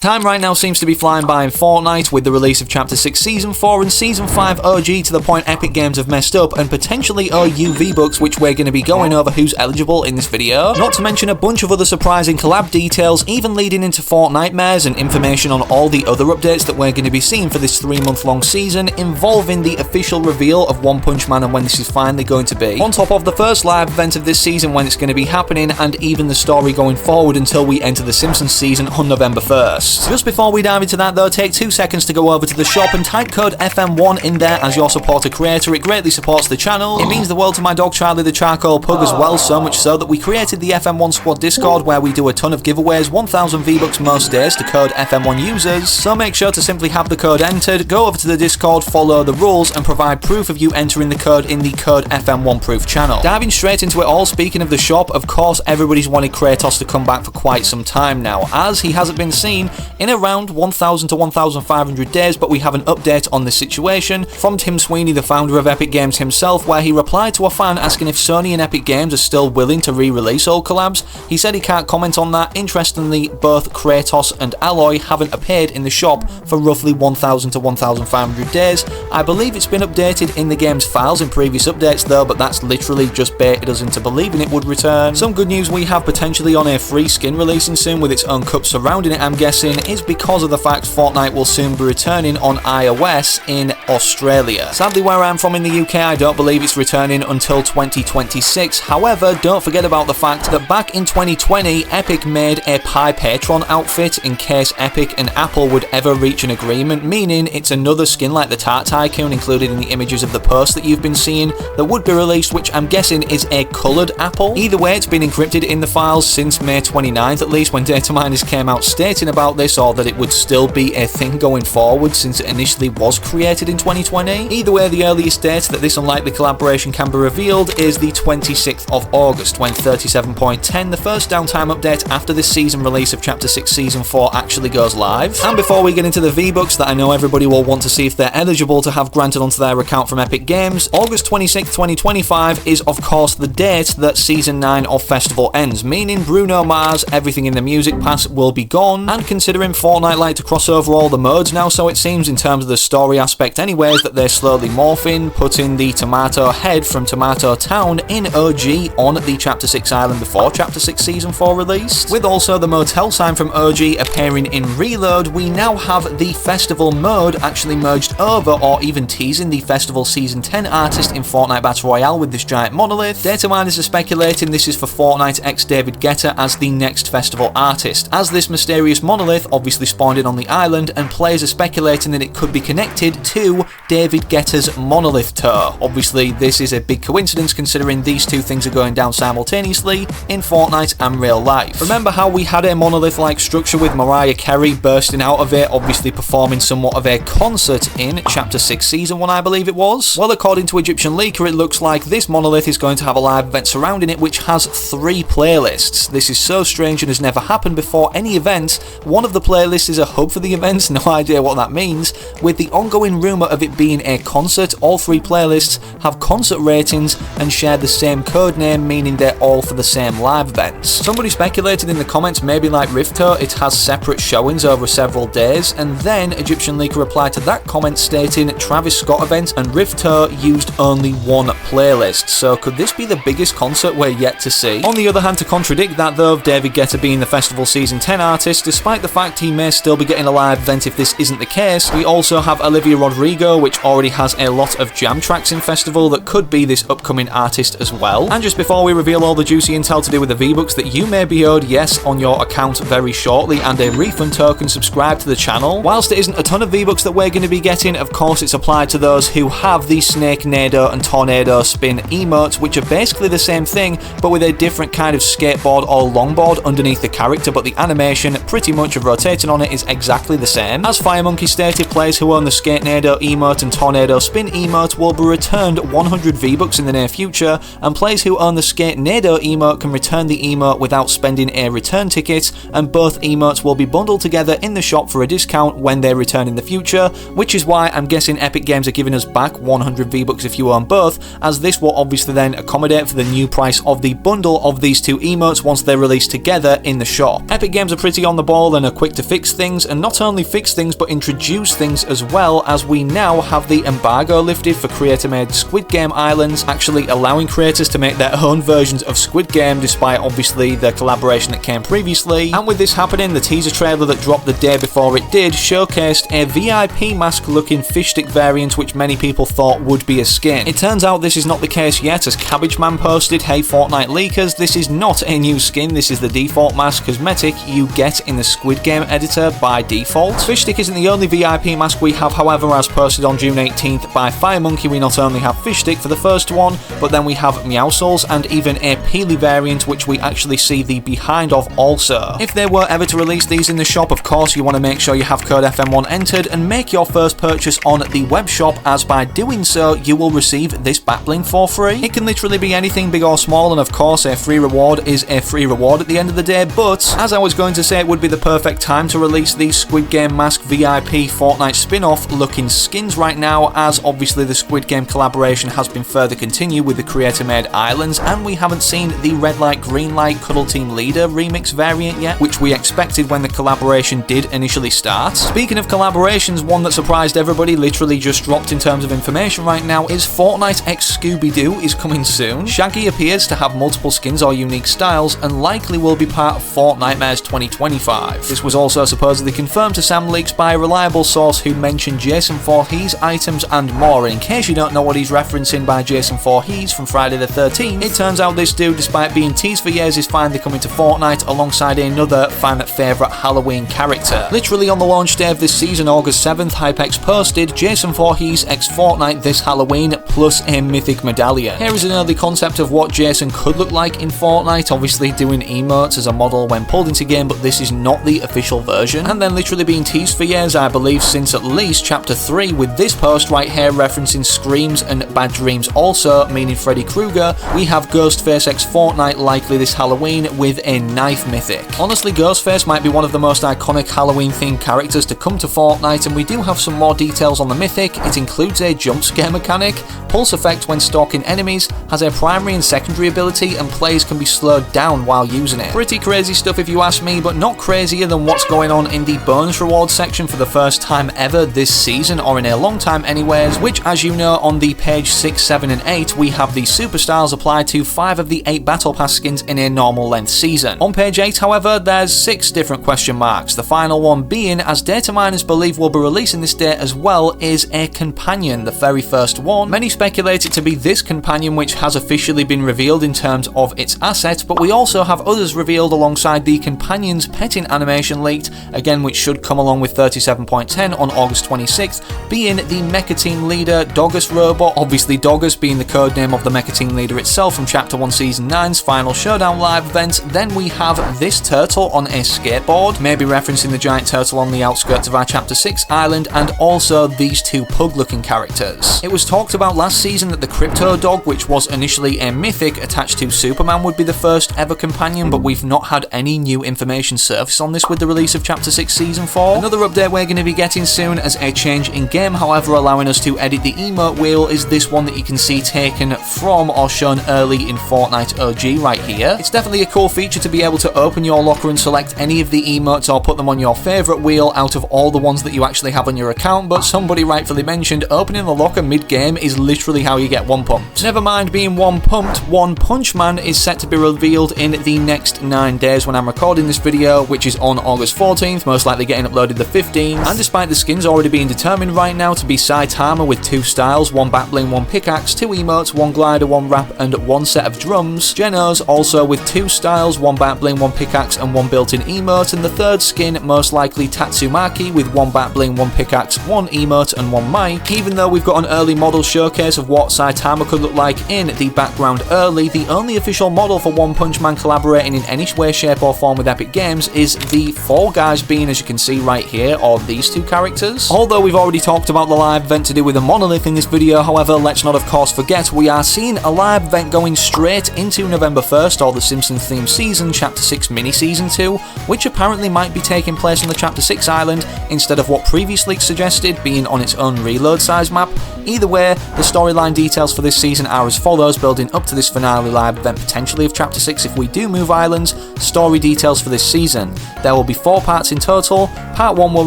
Time right now seems to be flying by in Fortnite with the release of Chapter 6 Season 4 and Season 5 OG to the point Epic Games have messed up and potentially owe you V-Bucks, which we're going to be going over who's eligible in this video. Not to mention a bunch of other surprising collab details, even leading into Fortnitemares and information on all the other updates that we're going to be seeing for this 3-month-long season, involving the official reveal of One Punch Man and when this is finally going to be. On top of the first live event of this season when it's going to be happening, and even the story going forward until we enter the Simpsons season on November 1st. Just before we dive into that though, take 2 seconds to go over to the shop and type code FM1 in there as your supporter creator. It greatly supports the channel. It means the world to my dog Charlie the Charcoal Pug as well, so much so that we created the FM1 Squad Discord where we do a ton of giveaways, 1000 V-Bucks most days to code FM1 users. So make sure to simply have the code entered, go over to the Discord, follow the rules and provide proof of you entering the code in the code FM1 proof channel. Diving straight into it all, speaking of the shop, of course everybody's wanted Kratos to come back for quite some time now, as he hasn't been seen in around 1000 to 1500 days, but we have an update on the situation from Tim Sweeney, the founder of Epic Games himself, where he replied to a fan asking if Sony and Epic Games are still willing to re-release old collabs. He said he can't comment on that. Interestingly, both Kratos and Aloy haven't appeared in the shop for roughly 1000 to 1500 days. I believe it's been updated in the game's files in previous updates though, but that's literally just baited us into believing it would return. Some good news we have potentially on a free skin releasing soon with its own cup surrounding it, I'm guessing, is because of the fact Fortnite will soon be returning on iOS in Australia. Sadly, where I'm from in the UK, I don't believe it's returning until 2026. However, don't forget about the fact that back in 2020, Epic made a Pi Patron outfit in case Epic and Apple would ever reach an agreement, meaning it's another skin like the Tart Tycoon included in the images of the post that you've been seeing that would be released, which I'm guessing is a coloured apple. Either way, it's been encrypted in the files since May 29th, at least, when data miners came out stating about this, or that it would still be a thing going forward since it initially was created in 2020. Either way, the earliest date that this unlikely collaboration can be revealed is the 26th of August, when 37.10, the first downtime update after this season release of Chapter 6 Season 4, actually goes live. And before we get into the V-Bucks that I know everybody will want to see if they're eligible to have granted onto their account from Epic Games, August 26th, 2025 is of course the date that Season 9 of Festival ends, meaning Bruno Mars, everything in the Music Pass will be gone, and considering Fortnite like to cross over all the modes now, so it seems in terms of the story aspect anyways that they're slowly morphing, putting the Tomato Head from Tomato Town in OG on the Chapter 6 island before Chapter 6 Season 4 released. With also the motel sign from OG appearing in Reload, we now have the Festival mode actually merged over, or even teasing the Festival Season 10 artist in Fortnite Battle Royale with this giant monolith. Data miners are speculating this is for Fortnite x David Guetta as the next Festival artist, as this mysterious monolith obviously spawned in on the island, and players are speculating that it could be connected to David Guetta's monolith tour. Obviously this is a big coincidence considering these two things are going down simultaneously in Fortnite and real life. Remember how we had a monolith-like structure with Mariah Carey bursting out of it, obviously performing somewhat of a concert in Chapter 6 Season 1, I believe it was? Well, according to Egyptian Leaker, it looks like this monolith is going to have a live event surrounding it which has 3 playlists. This is so strange and has never happened before any event. One of the playlists is a hub for the event, no idea what that means. With the ongoing rumour of it being a concert, all 3 playlists have concert ratings and share the same code name, meaning they're all for the same live events. Somebody speculated in the comments maybe like Rifto, it has separate showings over several days, and then Egyptian Leaker replied to that comment stating Travis Scott event and Rifto used only 1 playlist. So could this be the biggest concert we're yet to see? On the other hand, to contradict that though, of David Guetta being the Festival Season 10 artist, despite the fact he may still be getting a live event if this isn't the case, we also have Olivia Rodrigo, which already has a lot of jam tracks in Festival that could be this upcoming artist as well. And just before we reveal all the juicy intel to do with the V-Bucks that you may be owed, yes, on your account very shortly, and a refund token, subscribe to the channel. Whilst it isn't a ton of V-Bucks that we're going to be getting, of course it's applied to those who have the Snake Nado and Tornado Spin emotes, which are basically the same thing but with a different kind of skateboard or longboard underneath the character, but the animation pretty much of rotating on it is exactly the same. As Firemonkey stated, players who own the Skate Nado emote and Tornado Spin emote will be returned 100 V-Bucks in the near future, and players who own the Skate Nado emote can return the emote without spending a return ticket, and both emotes will be bundled together in the shop for a discount when they return in the future, which is why I'm guessing Epic Games are giving us back 100 V-Bucks if you own both, as this will obviously then accommodate for the new price of the bundle of these 2 emotes once they're released together in the shop. Epic Games are pretty on the ball and are quick to fix things, and not only fix things but introduce things as well, as we now have the embargo lifted for creator-made Squid Game islands, actually allowing creators to make their own versions of Squid Game despite obviously the collaboration that came previously. And with this happening, the teaser trailer that dropped the day before it did showcased a VIP mask looking fish stick variant which many people thought would be a skin. It turns out this is not the case yet, as Cabbage Man posted, "Hey Fortnite leakers, this is not a new skin, this is the default mask cosmetic you get in the Squid Game editor by default." Fish stick isn't the only VIP mask we have, however, as posted on June 18th by Firemonkey, we not only have fish stick for the first one, but then we have Meowscles and even a Peely variant which we actually see the behind of also. If they were ever to release these in the shop, of course you want to make sure you have code FM1 entered and make your first purchase on the web shop, as by doing so you will receive this back bling for free. It can literally be anything big or small, and of course a free reward is a free reward at the end of the day, but as I was going to say, it would be the perfect time to release these Squid Game Mask VIP Fortnite spin-off looking skins right now, as obviously the Squid Game collaboration has been further continued with the creator-made islands, and we haven't seen the Red Light Green Light Cuddle Team Leader remix variant yet, which we expected when the collaboration did initially start. Speaking of collaborations, one that surprised everybody, literally just dropped in terms of information right now, is Fortnite x Scooby-Doo is coming soon. Shaggy appears to have multiple skins or unique styles and likely will be part of Fortnitemares 2025. This was also supposedly confirmed to Sam Leaks by a reliable source who mentioned Jason Voorhees items and more. In case you don't know what he's referencing by Jason Voorhees from Friday the 13th, it turns out this dude, despite being teased for years, is finally coming to Fortnite alongside another fan favourite Halloween character. Literally on the launch day of this season, August 7th, Hypex posted Jason Voorhees x Fortnite this Halloween plus a mythic medallion. Here is an early concept of what Jason could look like in Fortnite, obviously doing emotes as a model when pulled into game, but this is not the official version. And then literally being teased for years, I believe since at least chapter 3, with this post right here referencing Screams and Bad Dreams also, meaning Freddy Krueger, we have Ghostface x Fortnite likely this Halloween with a knife mythic. Honestly, Ghostface might be one of the most iconic Halloween themed characters to come to Fortnite, and we do have some more details on the mythic. It includes a jump scare mechanic, pulse effect when stalking enemies, has a primary and secondary ability, and players can be slowed down while using it. Pretty crazy stuff if you ask me, but not crazier than what's going on in the bonus rewards section for the first time ever this season, or in a long time anyways, which, as you know, on the page 6, 7 and 8 we have the superstars applied to 5 of the 8 battle pass skins in a normal length season. On page 8 however, there's 6 different question marks, the final one being, as data miners believe will be releasing this day as well, is a companion, the very first one. Many speculate it to be this companion, which has officially been revealed in terms of its asset, but we also have others revealed alongside the companion's petting animation leaked, again which should come along with 37.10 on August 26th, being the Mecha Team Leader Doggus robot, obviously Doggus being the codename of the Mecha Team Leader itself from Chapter 1 Season 9's Final Showdown live event. Then we have this turtle on a skateboard, maybe referencing the giant turtle on the outskirts of our Chapter 6 island, and also these 2 pug looking characters. It was talked about last season that the Crypto Dog, which was initially a mythic attached to Superman, would be the first ever companion, but we've not had any new information surface on this with the release of Chapter 6 Season 4. Another update we're going to be getting soon as a change in game, however, allowing us to edit the emote wheel, is this one that you can see taken from or shown early in Fortnite OG right here. It's definitely a cool feature to be able to open your locker and select any of the emotes or put them on your favourite wheel out of all the ones that you actually have on your account, but somebody rightfully mentioned opening the locker mid-game is literally how you get one pumped. Never mind being one pumped, One Punch Man is set to be revealed in the next 9 days when I'm recording this video, which is on August 14th, most likely getting uploaded the 15th, and despite the skins already being determined right now to be Saitama with 2 styles, 1 back bling, 1 pickaxe, 2 emotes, 1 glider, 1 rap, and 1 set of drums, Genos also with 2 styles, 1 back bling, 1 pickaxe, and 1 built-in emote, and the 3rd skin most likely Tatsumaki with 1 back bling, 1 pickaxe, 1 emote, and 1 mic. Even though we've got an early model showcase of what Saitama could look like in the background early, the only official model for One Punch Man collaborating in any way, shape or form with Epic Games is the Fall Guys being, as you can see right here, or these 2 characters. Although we've already talked about the live event to do with a monolith in this video, however, let's not of course forget we are seeing a live event going straight into November 1st, or the Simpsons themed season, Chapter 6 mini season 2, which apparently might be taking place on the Chapter 6 island instead of what previously suggested being on its own reload size map. Either way, the story storyline details for this season are as follows, building up to this finale live event potentially of Chapter 6 if we do move islands. Story details for this season. There will be 4 parts in total. Part 1 will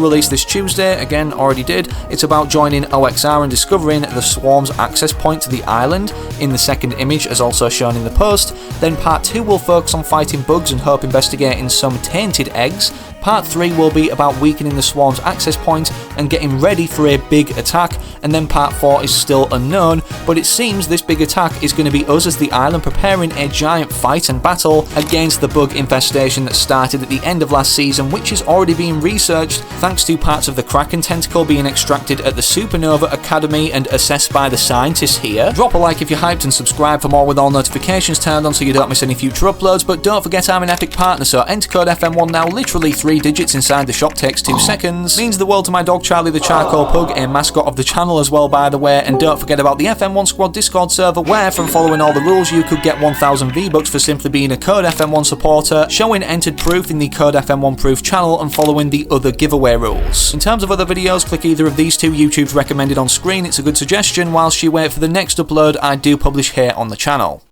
release this Tuesday, again already did. It's about joining OXR and discovering the Swarm's access point to the island in the second image as also shown in the post. Then Part 2 will focus on fighting bugs and hope investigating some tainted eggs. Part 3 will be about weakening the Swarm's access point and getting ready for a big attack, and then Part 4 is still unknown, but it seems this big attack is going to be us as the island preparing a giant fight and battle against the bug infestation that started at the end of last season, which is already being researched thanks to parts of the Kraken tentacle being extracted at the Supernova Academy and assessed by the scientists here. Drop a like if you're hyped and subscribe for more with all notifications turned on so you don't miss any future uploads, but don't forget I'm an Epic partner, so enter code FM1 now, literally 3 digits inside the shop, takes 2 seconds. Means the world to my dog Charlie the Charcoal Pug, a mascot of the channel as well by the way, and don't forget about the FM1 Squad Discord server where, from following all the rules, you could get 1000 V-Bucks for simply being a Code FM1 supporter, showing entered proof in the Code FM1 proof channel and following the other giveaway rules. In terms of other videos, click either of these 2 YouTubes recommended on screen, it's a good suggestion whilst you wait for the next upload I do publish here on the channel.